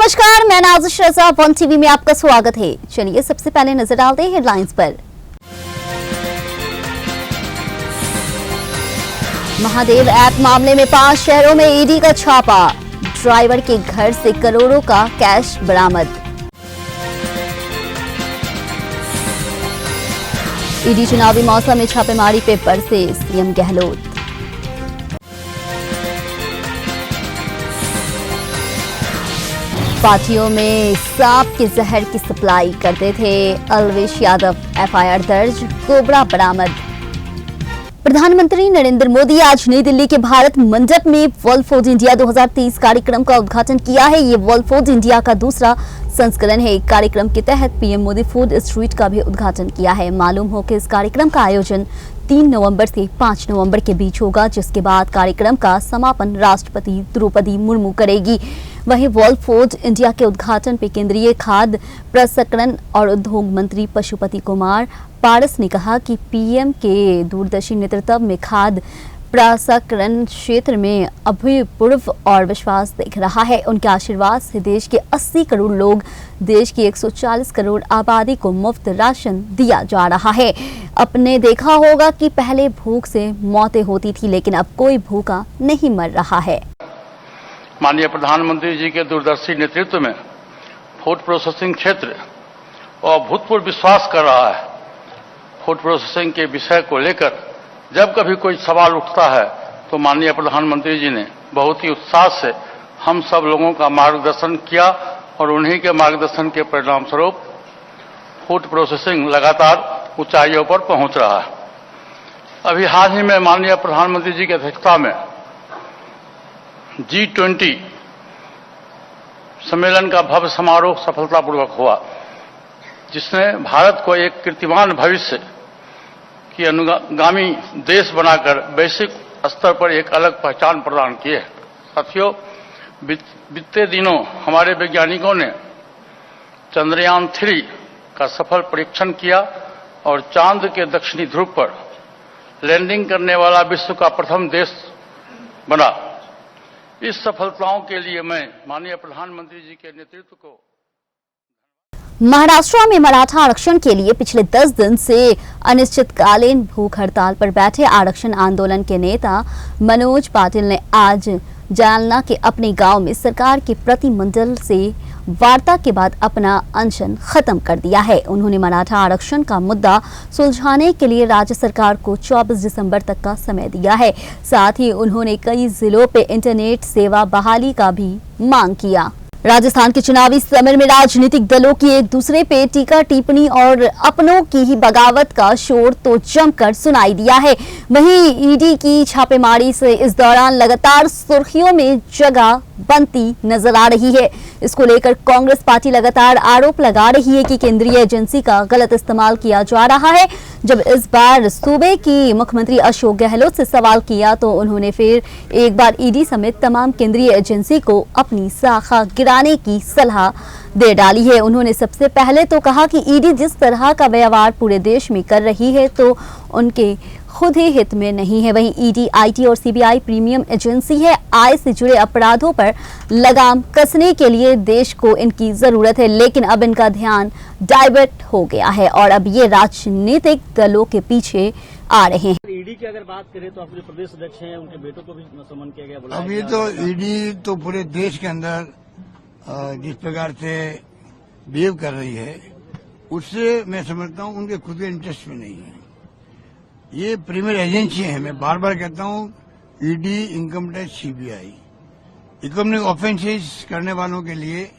नमस्कार, मैं नाज़िश रज़ा, one TV में आपका स्वागत है। चलिए सबसे पहले नजर डालते हैं हेडलाइंस पर। महादेव ऐप मामले में 5 शहरों में ईडी का छापा, ड्राइवर के घर से करोड़ों का कैश बरामद। ईडी चुनावी मौसम में छापेमारी पे बरसे सीएम गहलोत। पार्टियों में सांप के जहर की सप्लाई करते थे अलवेश यादव, एफआईआर दर्ज, कोबरा बरामद। प्रधानमंत्री नरेंद्र मोदी आज नई दिल्ली के भारत मंडप में वर्ल्ड फूड इंडिया 2023 कार्यक्रम का उद्घाटन किया है। ये वर्ल्ड फूड इंडिया का दूसरा संस्करण है। कार्यक्रम के तहत पीएम मोदी फूड स्ट्रीट का भी उद्घाटन किया है। मालूम हो कि इस कार्यक्रम का आयोजन 3 नवंबर से 5 नवंबर के बीच होगा, जिसके बाद कार्यक्रम का समापन राष्ट्रपति द्रौपदी मुर्मू करेगी। वहीं वर्ल्ड फूड इंडिया के उद्घाटन पे केंद्रीय खाद्य प्रसंस्करण और उद्योग मंत्री पशुपति कुमार पारस ने कहा कि पीएम के दूरदर्शी नेतृत्व में खाद्य प्रसंस्करण क्षेत्र में अभूतपूर्व और विश्वास दिख रहा है। उनके आशीर्वाद से देश के 80 करोड़ लोग, देश की 140 करोड़ आबादी को मुफ्त राशन दिया जा रहा है। आपने देखा होगा कि पहले भूख से मौतें होती थी, लेकिन अब कोई भूखा नहीं मर रहा है। माननीय प्रधानमंत्री जी के दूरदर्शी नेतृत्व में फूड प्रोसेसिंग क्षेत्र अभूतपूर्व विश्वास कर रहा है। फूड प्रोसेसिंग के विषय को लेकर जब कभी कोई सवाल उठता है तो माननीय प्रधानमंत्री जी ने बहुत ही उत्साह से हम सब लोगों का मार्गदर्शन किया और उन्हीं के मार्गदर्शन के परिणाम स्वरूप फूड प्रोसेसिंग लगातार ऊंचाइयों पर पहुंच रहा है। अभी हाल ही में माननीय प्रधानमंत्री जी की अध्यक्षता में G20 सम्मेलन का भव्य समारोह सफलतापूर्वक हुआ, जिसने भारत को एक कीर्तिमान भविष्य की अनुगामी देश बनाकर वैश्विक स्तर पर एक अलग पहचान प्रदान की है। साथियों, बीते दिनों हमारे वैज्ञानिकों ने चंद्रयान 3 का सफल परीक्षण किया और चांद के दक्षिणी ध्रुव पर लैंडिंग करने वाला विश्व का प्रथम देश बना। इस सफलताओं के लिए मैं माननीय प्रधानमंत्री जी के नेतृत्व को। महाराष्ट्र में मराठा आरक्षण के लिए पिछले 10 दिन से अनिश्चितकालीन भूख हड़ताल पर बैठे आरक्षण आंदोलन के नेता मनोज पाटिल ने आज जालना के अपने गांव में सरकार के प्रतिनिधिमंडल से वार्ता के बाद अपना अनशन खत्म कर दिया है। उन्होंने मराठा आरक्षण का मुद्दा सुलझाने के लिए राज्य सरकार को 24 दिसंबर तक का समय दिया है। साथ ही उन्होंने कई जिलों पे इंटरनेट सेवा बहाली का भी मांग किया। राजस्थान के चुनावी समर में राजनीतिक दलों की एक दूसरे पे टीका टिप्पणी और अपनों की ही बगावत का शोर तो जमकर सुनाई दिया है। वहीं ईडी की छापेमारी से इस दौरान लगातार सुर्खियों में जगह बनती नजर आ रही है। इसको लेकर कांग्रेस पार्टी लगातार आरोप लगा रही है कि केंद्रीय एजेंसी का गलत इस्तेमाल किया जा रहा है। जब इस बार सूबे की मुख्यमंत्री अशोक गहलोत से सवाल किया तो उन्होंने फिर एक बार ईडी समेत तमाम केंद्रीय एजेंसी को अपनी शाखा गिराने की सलाह दे डाली है। उन्होंने सबसे पहले तो कहा कि ईडी जिस तरह का व्यवहार पूरे देश में कर रही है तो उनके खुद ही हित में नहीं है। वहीं ईडी, आईटी और सीबीआई प्रीमियम एजेंसी है। आय से जुड़े अपराधों पर लगाम कसने के लिए देश को इनकी जरूरत है, लेकिन अब इनका ध्यान डाइवर्ट हो गया है और अब ये राजनीतिक दलों के पीछे आ रहे हैं। ईडी की अगर बात करें तो आपके प्रदेश अध्यक्ष हैं, उनके बेटों को भी समन किया गया। अभी तो ईडी तो पूरे देश के अंदर जिस प्रकार से बिहेव कर रही है, उससे मैं समझता हूँ उनके खुद के इंटरेस्ट में नहीं है। ये प्रीमियर एजेंसी है। मैं बार बार कहता हूँ, ED, income tax, CBI, economic offences करने वालों के लिए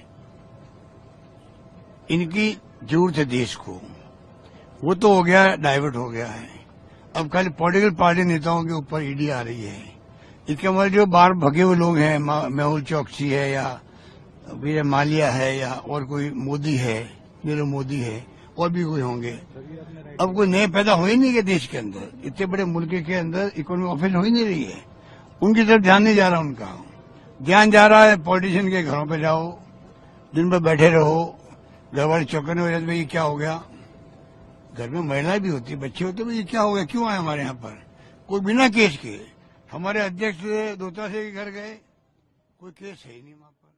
इनकी जरूरत है देश को। वो तो हो गया, डाइवर्ट हो गया है। अब खाली पॉलिटिकल पार्टी नेताओं के ऊपर ईडी आ रही है। इसके हमारे जो बाहर भगे हुए लोग हैं, मेहुल चौकसी है या वीर माल्या है या और कोई मोदी है, नीरव मोदी है, और भी कोई होंगे। अब कोई नए पैदा हो ही नहीं गए देश के अंदर। इतने बड़े मुल्क के अंदर इकोनॉमिक ऑफेंस हो ही नहीं रही है। उनकी तरफ ध्यान नहीं जा रहा। उनका ध्यान जा रहा है पॉलिटिशियन के घरों पे जाओ, दिन भर बैठे रहो, घर वाले चौकने हो जाते, भाई ये क्या हो गया। घर में महिलाएं भी होती, बच्चे होते, भाई ये क्या हो गया, क्यों आए हमारे यहाँ पर। कोई बिना केस के हमारे अध्यक्ष दोता से घर गए, कोई केस है ही नहीं वहां पर।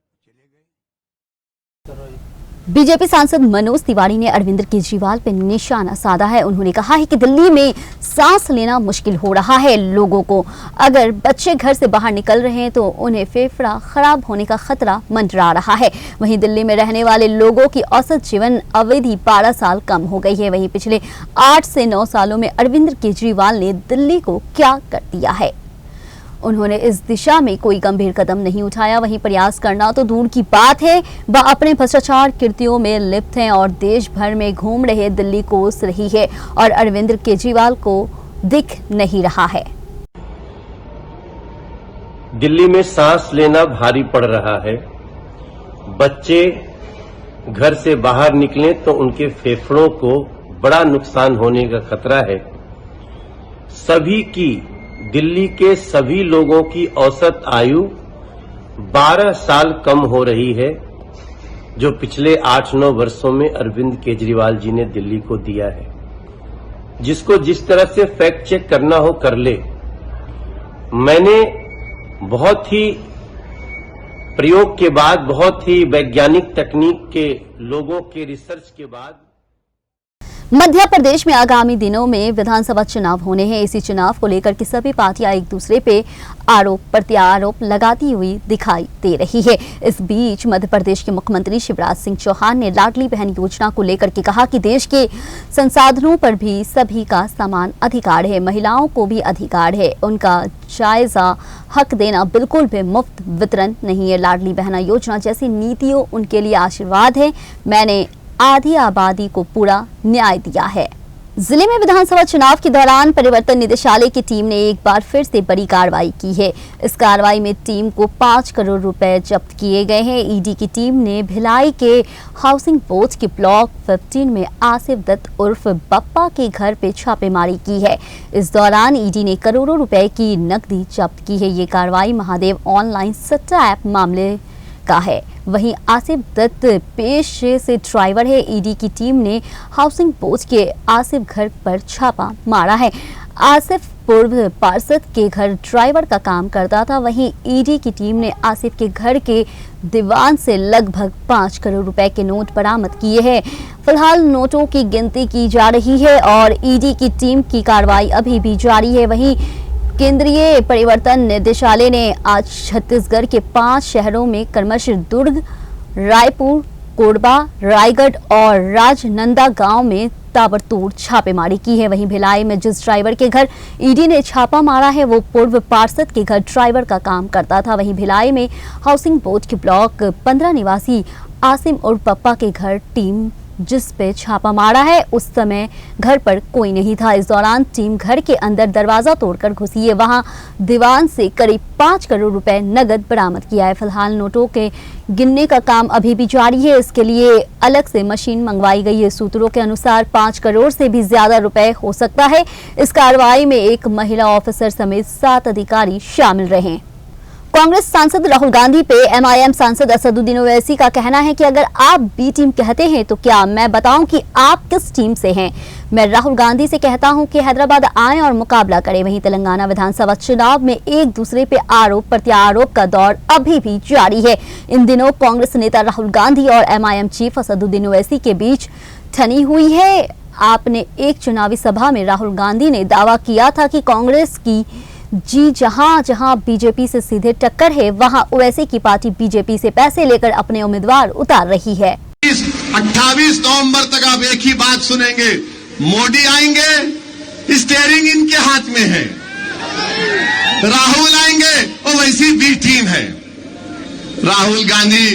बीजेपी सांसद मनोज तिवारी ने अरविंद केजरीवाल पर निशाना साधा है। उन्होंने कहा है कि दिल्ली में सांस लेना मुश्किल हो रहा है लोगों को। अगर बच्चे घर से बाहर निकल रहे हैं तो उन्हें फेफड़ा खराब होने का खतरा मंडरा रहा है। वहीं दिल्ली में रहने वाले लोगों की औसत जीवन अवधि 12 साल कम हो गई है। वहीं पिछले 8 से 9 सालों में अरविंद केजरीवाल ने दिल्ली को क्या कर दिया है। उन्होंने इस दिशा में कोई गंभीर कदम नहीं उठाया। वहीं प्रयास करना तो दूर की बात है, वह अपने भ्रष्टाचार कृत्यों में लिप्त हैं और देश भर में घूम रहे दिल्ली कोस रही है और अरविंद केजरीवाल को दिख नहीं रहा है। दिल्ली में सांस लेना भारी पड़ रहा है। बच्चे घर से बाहर निकलें तो उनके फेफड़ों को बड़ा नुकसान होने का खतरा है। दिल्ली के सभी लोगों की औसत आयु 12 साल कम हो रही है, जो पिछले 8-9 वर्षों में अरविंद केजरीवाल जी ने दिल्ली को दिया है। जिसको जिस तरह से फैक्ट चेक करना हो कर ले। मैंने बहुत ही प्रयोग के बाद, बहुत ही वैज्ञानिक तकनीक के लोगों के रिसर्च के बाद मध्य प्रदेश में आगामी दिनों में विधानसभा चुनाव होने हैं। इसी चुनाव को लेकर के सभी पार्टियां एक दूसरे पे आरोप प्रत्यारोप लगाती हुई दिखाई दे रही है। इस बीच मध्य प्रदेश के मुख्यमंत्री शिवराज सिंह चौहान ने लाडली बहन योजना को लेकर के कहा कि देश के संसाधनों पर भी सभी का समान अधिकार है, महिलाओं को भी अधिकार है, उनका जायजा हक देना बिल्कुल भी मुफ्त वितरण नहीं है। लाडली बहना योजना जैसी नीतियों उनके लिए आशीर्वाद है। मैंने आधी आबादी को पूरा न्याय दिया है। जिले में विधानसभा चुनाव के दौरान परिवर्तन निदेशालय की टीम ने एक बार फिर से बड़ी कार्रवाई की है। इस कार्रवाई में टीम को 5 करोड़ रुपए जब्त किए गए हैं। ईडी की टीम ने भिलाई के हाउसिंग बोर्ड के ब्लॉक 15 में आसिफ दत्त उर्फ बप्पा के घर पे छापेमारी की है। इस दौरान ईडी ने करोड़ों रुपए की नकदी जब्त की है। ये कार्रवाई महादेव ऑनलाइन सट्टा ऐप मामले का है। वहीं आसिफ दत्त पेशे से ड्राइवर है। ईडी की टीम ने हाउसिंग बोर्ड के आसिफ घर पर छापा मारा है। आसिफ पूर्व पार्षद के घर ड्राइवर का काम करता था। वहीं ईडी की टीम ने आसिफ के घर के दीवान से लगभग 5 करोड़ रुपए के नोट बरामद किए हैं। फिलहाल नोटों की गिनती की जा रही है और ईडी की टीम की कार्रवाई अभी भी जारी है। वहीं केंद्रीय परिवर्तन निदेशालय ने आज छत्तीसगढ़ के 5 शहरों में क्रमशः दुर्ग, रायपुर, कोरबा, रायगढ़ और राजनंदा गांव में ताबड़तोड़ छापेमारी की है। वहीं भिलाई में जिस ड्राइवर के घर ईडी ने छापा मारा है वो पूर्व पार्षद के घर ड्राइवर का काम करता था। वहीं भिलाई में हाउसिंग बोर्ड के ब्लॉक 15 निवासी आसिम और पप्पा के घर टीम जिस पे छापा मारा है उस समय घर पर कोई नहीं था। इस दौरान टीम घर के अंदर दरवाजा तोड़कर घुसी है। वहां दीवान से करीब 5 करोड़ रुपए नगद बरामद किया है। फिलहाल नोटों के गिनने का काम अभी भी जारी है। इसके लिए अलग से मशीन मंगवाई गई है। सूत्रों के अनुसार 5 करोड़ से भी ज्यादा रुपए हो सकता है। इस कार्रवाई में एक महिला ऑफिसर समेत 7 अधिकारी शामिल रहे। कांग्रेस सांसद राहुल गांधी पे एमआईएम सांसद असदुद्दीन ओवैसी का कहना है कि अगर आप बी टीम कहते हैं तो क्या मैं बताऊं कि आप किस टीम से हैं। मैं राहुल गांधी से कहता हूं कि हैदराबाद आएं और मुकाबला करें। वहीं तेलंगाना विधानसभा चुनाव में एक दूसरे पे आरोप प्रत्यारोप का दौर अभी भी जारी है। इन दिनों कांग्रेस नेता राहुल गांधी और एमआईएम चीफ असदुद्दीन ओवैसी के बीच ठनी हुई है। आपने एक चुनावी सभा में राहुल गांधी ने दावा किया था कि कांग्रेस की जहां जहां बीजेपी से सीधे टक्कर है वहां ओवैसी की पार्टी बीजेपी से पैसे लेकर अपने उम्मीदवार उतार रही है। 28 नवंबर तक आप एक ही बात सुनेंगे, मोदी आएंगे, स्टीयरिंग इनके हाथ में है, राहुल आएंगे, ओवैसी बी टीम है। राहुल गांधी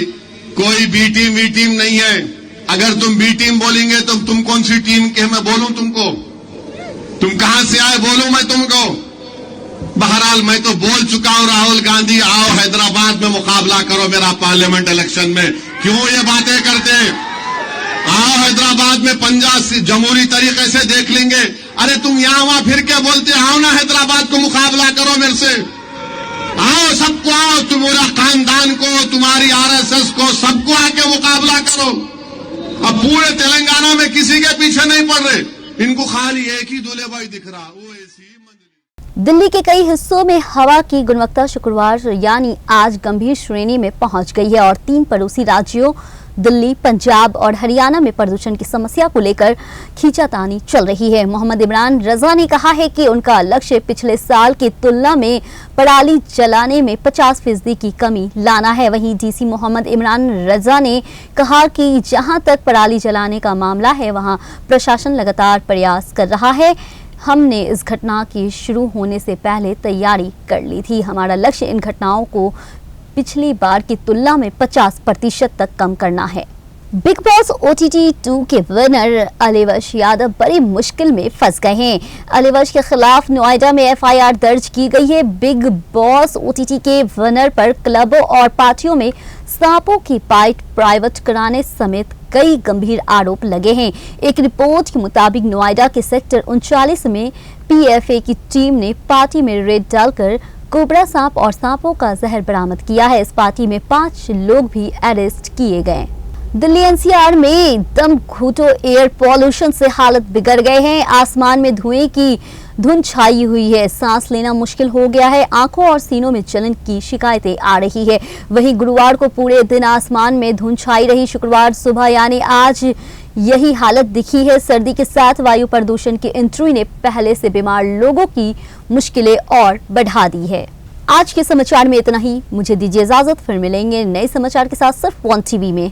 कोई बी टीम नहीं है। अगर तुम बी टीम बोलेंगे तो तुम कौन सी टीम के मैं बोलूं तुमको? तुम कहां से आए बोलूं मैं तुमको? बहरहाल मैं तो बोल चुका हूं, राहुल गांधी आओ हैदराबाद में मुकाबला करो मेरा पार्लियामेंट इलेक्शन में। क्यों ये बातें करते? आओ हैदराबाद में पंजा से जमहूरी तरीके से देख लेंगे। अरे तुम यहां वहां फिर क्या बोलते? आओ ना हैदराबाद को मुकाबला करो मेरे से। आओ सबको, आओ तुम्हारा खानदान को, तुम्हारी आरएसएस को, सबको आके मुकाबला करो। अब पूरे तेलंगाना में किसी के पीछे नहीं पड़ रहे, इनको खाली एक ही दूल्हे भाई दिख रहा, वो ऐसी दिल्ली के कई हिस्सों में हवा की गुणवत्ता शुक्रवार यानी आज गंभीर श्रेणी में पहुंच गई है और 3 पड़ोसी राज्यों दिल्ली, पंजाब और हरियाणा में प्रदूषण की समस्या को लेकर खींचातानी चल रही है। मोहम्मद इमरान रजा ने कहा है कि उनका लक्ष्य पिछले साल की तुलना में पराली जलाने में 50% की कमी लाना है। वहीं डीसी मोहम्मद इमरान रजा ने कहा कि जहां तक पराली जलाने का मामला है, वहां प्रशासन लगातार प्रयास कर रहा है। हमने इस घटना की शुरू होने से पहले तैयारी कर ली थी। हमारा लक्ष्य इन घटनाओं को पिछली बार की तुलना में 50% तक कम करना है। बिग बॉस OTT 2 के विनर अलीवर्ष यादव बड़ी मुश्किल में फंस गए हैं। अलीवर्ष के खिलाफ नोएडा में FIR दर्ज की गई है। बिग बॉस OTT के विनर पर क्लबों और पार्टियों में सांपों की बाइट प्राइवेट कराने समेत कई गंभीर आरोप लगे हैं। एक रिपोर्ट के मुताबिक नोएडा के सेक्टर 39 में PFA की टीम ने पार्टी में रेड डालकर कोबरा सांप और सांपों का जहर बरामद किया है। इस पार्टी में 5 लोग भी अरेस्ट किए गए। दिल्ली NCR में दम घुटो एयर पॉल्यूशन से हालत बिगड़ गए हैं। आसमान में धुएं की धुंध छाई हुई है, सांस लेना मुश्किल हो गया है, आंखों और सीनों में जलन की शिकायतें आ रही है। वहीं गुरुवार को पूरे दिन आसमान में धुंध छाई रही। शुक्रवार सुबह यानी आज यही हालत दिखी है। सर्दी के साथ वायु प्रदूषण की एंट्री ने पहले से बीमार लोगों की मुश्किलें और बढ़ा दी है। आज के समाचार में इतना ही। मुझे दीजिए इजाजत, फिर मिलेंगे नए समाचार के साथ सिर्फ 1 TV में।